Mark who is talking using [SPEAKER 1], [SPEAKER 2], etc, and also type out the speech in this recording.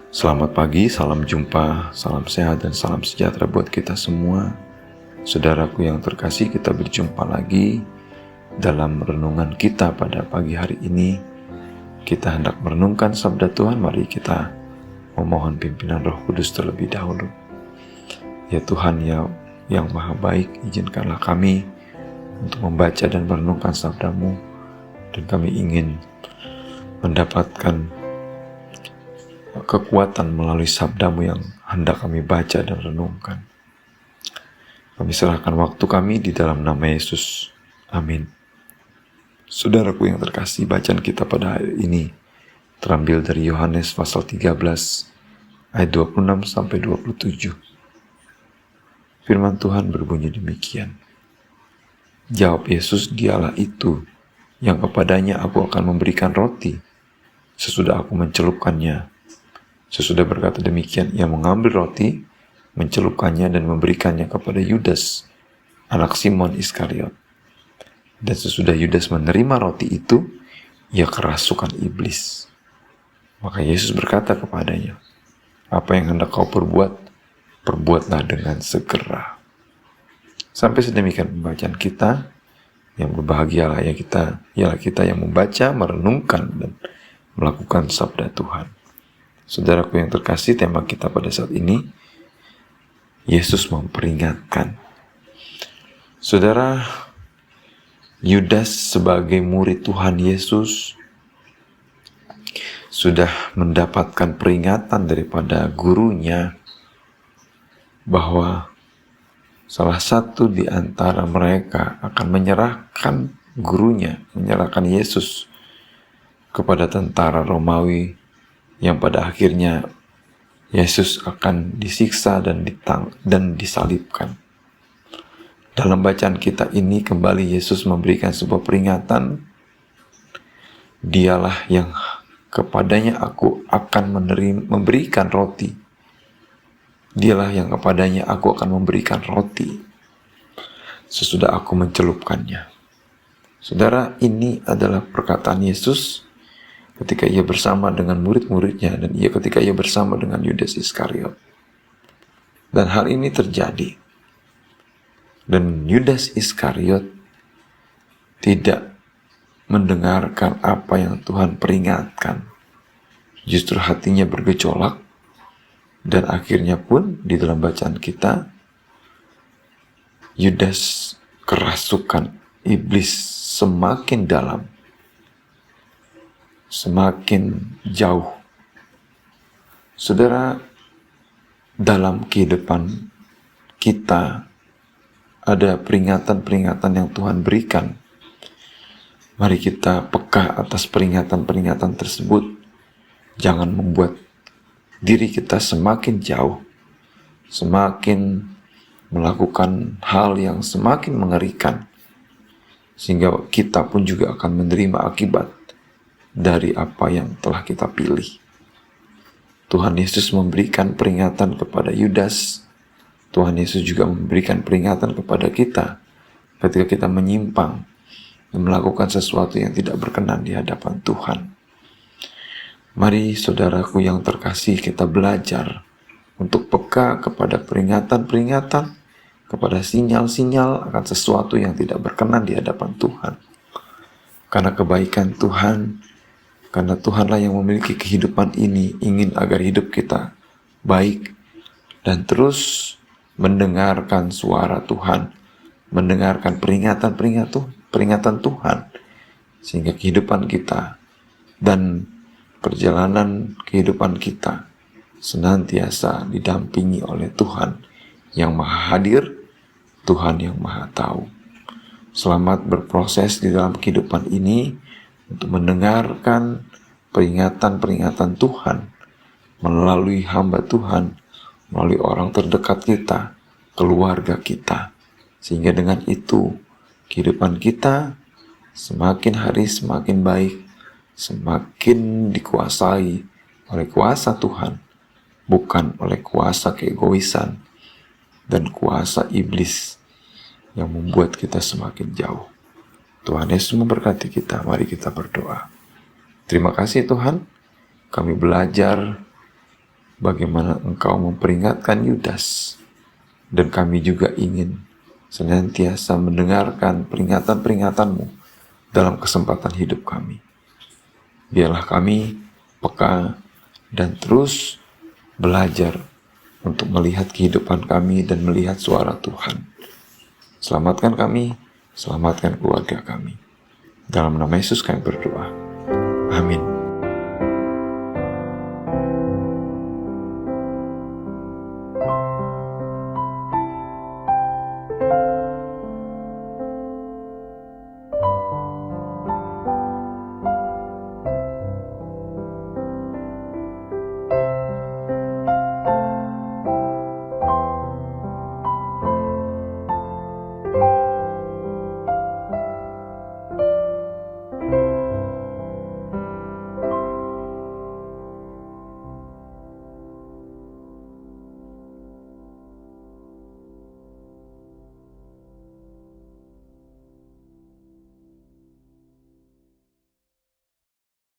[SPEAKER 1] Selamat pagi, salam jumpa, salam sehat dan salam sejahtera buat kita semua. Saudaraku yang terkasih, kita berjumpa lagi dalam renungan kita pada pagi hari ini. Kita hendak merenungkan sabda Tuhan. Mari kita memohon pimpinan Roh Kudus terlebih dahulu. Ya Tuhan yang Maha Baik, izinkanlah kami untuk membaca dan merenungkan sabda-Mu, dan kami ingin mendapatkan kekuatan melalui sabda-Mu yang hendak kami baca dan renungkan. Kami serahkan waktu kami di dalam nama Yesus. Amin. Saudaraku yang terkasih, bacaan kita pada hari ini terambil dari Yohanes pasal 13 ayat 26 sampai 27. Firman Tuhan berbunyi demikian. Jawab Yesus, "Dialah itu yang kepadanya aku akan memberikan roti sesudah aku mencelupkannya." Sesudah berkata demikian, ia mengambil roti, mencelupkannya dan memberikannya kepada Yudas, anak Simon Iskariot. Dan sesudah Yudas menerima roti itu, ia kerasukan iblis. Maka Yesus berkata kepadanya, "Apa yang hendak kau perbuat, perbuatlah dengan segera." Sampai sedemikian pembacaan kita. Yang berbahagialah ialah kita yang membaca, merenungkan, dan melakukan sabda Tuhan. Saudaraku yang terkasih, tema kita pada saat ini, Yesus memperingatkan. Saudara, Yudas sebagai murid Tuhan Yesus sudah mendapatkan peringatan daripada gurunya bahwa salah satu di antara mereka akan menyerahkan gurunya, menyerahkan Yesus kepada tentara Romawi, yang pada akhirnya Yesus akan disiksa dan disalibkan. Dalam bacaan kita ini kembali Yesus memberikan sebuah peringatan. Dialah yang kepadanya aku akan memberikan roti. Dialah yang kepadanya aku akan memberikan roti sesudah aku mencelupkannya. Saudara, ini adalah perkataan Yesus ketika ia bersama dengan murid-muridnya, dan ketika ia bersama dengan Yudas Iskariot. Dan hal ini terjadi. Dan Yudas Iskariot tidak mendengarkan apa yang Tuhan peringatkan. Justru hatinya bergejolak, dan akhirnya pun di dalam bacaan kita, Yudas kerasukan iblis semakin dalam, semakin jauh. Saudara, dalam kehidupan kita ada peringatan-peringatan yang Tuhan berikan. Mari kita peka atas peringatan-peringatan tersebut. Jangan membuat diri kita semakin jauh, semakin melakukan hal yang semakin mengerikan, sehingga kita pun juga akan menerima akibat dari apa yang telah kita pilih. Tuhan Yesus memberikan peringatan kepada Yudas. Tuhan Yesus juga memberikan peringatan kepada kita ketika kita menyimpang dan melakukan sesuatu yang tidak berkenan di hadapan Tuhan. Mari saudaraku yang terkasih, kita belajar untuk peka kepada peringatan-peringatan, kepada sinyal-sinyal akan sesuatu yang tidak berkenan di hadapan Tuhan. Karena kebaikan Tuhan, karena Tuhanlah yang memiliki kehidupan ini, ingin agar hidup kita baik dan terus mendengarkan suara Tuhan, mendengarkan peringatan Tuhan, sehingga kehidupan kita dan perjalanan kehidupan kita senantiasa didampingi oleh Tuhan yang Maha Hadir, Tuhan yang Maha Tahu. Selamat berproses di dalam kehidupan ini untuk mendengarkan peringatan-peringatan Tuhan melalui hamba Tuhan, melalui orang terdekat kita, keluarga kita. Sehingga dengan itu kehidupan kita semakin hari semakin baik, semakin dikuasai oleh kuasa Tuhan, bukan oleh kuasa keegoisan dan kuasa iblis yang membuat kita semakin jauh. Tuhan Yesus memberkati kita. Mari kita berdoa. Terima kasih Tuhan, kami belajar bagaimana Engkau memperingatkan Yudas, dan kami juga ingin senantiasa mendengarkan peringatan-peringatan-Mu dalam kesempatan hidup kami. Biarlah kami peka dan terus belajar untuk melihat kehidupan kami dan melihat suara Tuhan. Selamatkan kami, selamatkan keluarga kami. Dalam nama Yesus kami berdoa. Amin.